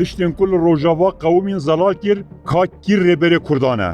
Tiştên ku li Rojava qewmên zelal kir ka kîr rêberê Kurdan e.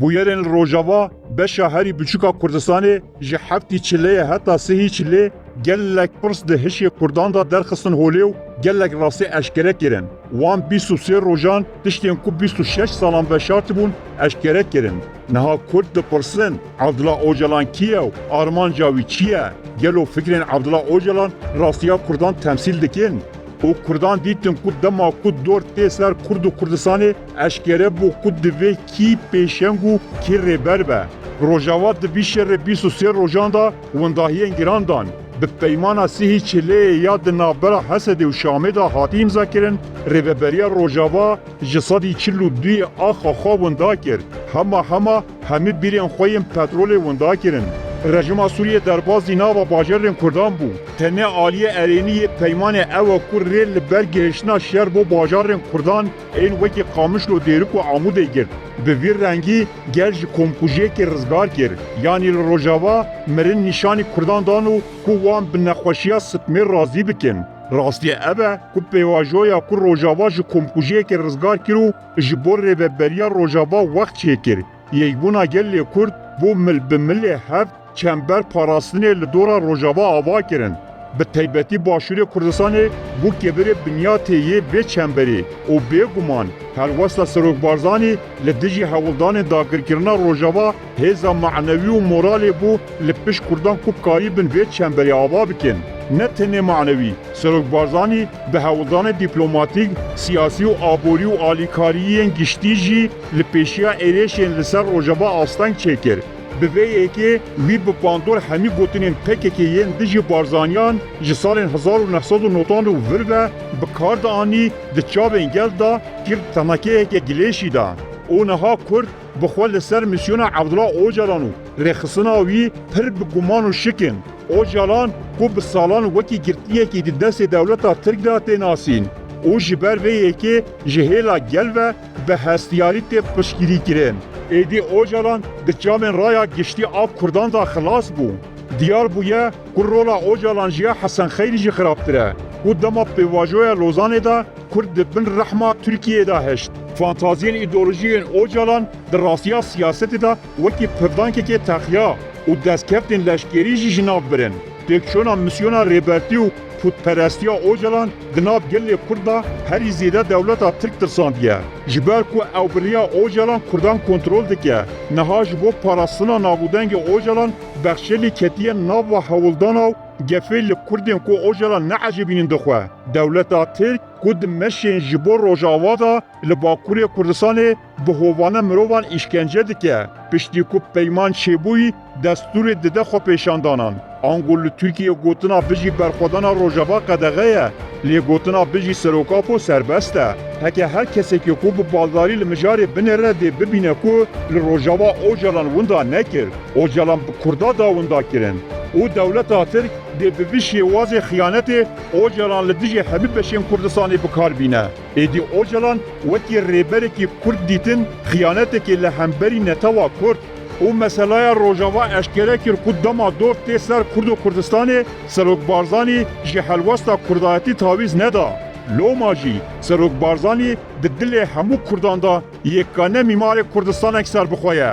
Bûyerên li Rojava beşa herî biçûka Kurdistanê ji heftî çileyê heta sihî çilê gelek pirs di hişê Kurdan da derxistin holê û gelek rastî eşkere kirin. Wan 23 rojan tiştên ku 26 salan veşart bûn eşkere kirin. Niha Kurd dipirsin Abdullah Öcalan kî ye û armanca wî çi ye? Gelo fikrên Abdullah Öcalan rastiya Kurdan temsîl dikin? O Kurdan dîtin ku dema ku dor tê ser Kurd û Kurdistanê eşkere bû ku divê kî pêşeng û kî rêber be. Rojava di vî şerê 23 rojan da wendahiyên giran dan. Bi peymana sihî çileyê ya di navbera Hesedê û Şamê da hatî îmza kirin, rêveberiya Rojava ji sedî çil û duyê axa xwe winda kir. Hema hemî bîrên xwe yên petrolê winda kirin. Rejima Sûriye derbasî nava bajarên Kurdan bû. Tenê aliyê Erêniyê peymanê ew e ku rê li ber gihiştina şer bo bajarên Kurdan ên wekî Qamişlo Dêrik û Amûdê girt. Bi vî rengî gel ji komkujiyekê rizgar kir. Yanî li Rojava mirin nîşanî Kurdan dan û ku wan bi nexweşiya sitmê razî bikin. Rastiye ev e ku pêvajoya ku Rojava ji komkujiyekê rizgar kir û ji bo rêveberiya Rojava wext çêkir. Yekbûna gelê Kurd bû mil bi milê hev çember parastinê li dora Rojava ava kirin. Bi taybetî Başûrê Kurdistanê bû kevirê binyatê yê vê çemberê û bêguman helwesta Serok Barzanî li dijî hewildanên dagirkirina Rojava hêza manevî û moralê bû li pişt Kurdan ku karî bin vê çemberê ava bikin. Ne tenê manevî, Serok Barzanî bi hewildanê dîplomatîk, siyasî û aborî û alîkariyên giştî jî li pêşiya êrişên li ser Rojava asteng çêkir. Bi vê yekê wî bi bandor hemî gotinên PKK'yên dijî Barzaniyan ji salên 1990 û vir ve bi kar da anî di çavên gel da kir tenekeyeke gilêşî da. û niha Kurd bi xwe li ser misyona Abdullah Öcalan û rêxistina wî pir bi guman û şikin. Öcalan ku bi salan wekî girtiyekî di destê dewleta Tirk da tê nasîn û ji ber vê yekê ji hêla gel ve bi hestiyarî tê piştgirî kirin. Êdî Öcalan di çavên raya giştî av Kurdan da xilas bû. Diyar bûye ku rola Öcalan jiya Hesen Xeyrî jî xirabtir e. Ku dema pêvajoya Lozanê da Kurd dibin rehma Tirkiyeyê da heşt. Fantaziyên îdeolojiyên Öcalan di rastiya siyasetê da wekî pivdankekê texiya û destkeftên leşkerî jî ji nav birin. Têkçûna misyona rêbertî û putperestiya Öcalan di nav gelê Kurd da herî zêde dewleta Tirk tirsandiye. Ji ber ku ew biriya Öcalan Kurdan kontrol dike. Niha ji bo parastina navûdengê Öcalan bexşelî ketiye nava hewildana û gefê li Kurdên ku Öcalan neecebînin dixwe. Dewleta Tirk ku di meşên ji bo Rojava da li Bakurê Kurdistanê bi hovane mirovan îşkence dike. Piştî ku peyman çêbûyî destûrê dide xwe pêşandanan. Angol li Tirkiye gotina bijî berxwedana Rojava qedexe ye. Lê gotina bijî serokapû serbest e. Heke her kesekî ku bi baldarî li mijarê binêre dê bibîne ku li Rojava Öcalan winda nekir. Öcalan bi Kurda da winda kirin. û dewleta Tirk dê bi vî şêwazê xiyanetê Öcalan li dijî hemî beşên Kurdistanê bikarbîne. Êdî Öcalan wekî rêberekî Kurd dîtin xiyanetekê li hemberî netewa Kurd û meselaya Rojava eşkere kir ku dema dor tê ser Kurd û Kurdistanê Serok Barzanî ji helwesta kurdayetî tavîz neda. Loma jî Serok Barzanî di dilê hemû Kurdan da yekane mîmarê Kurdistanek ser bixwe ye.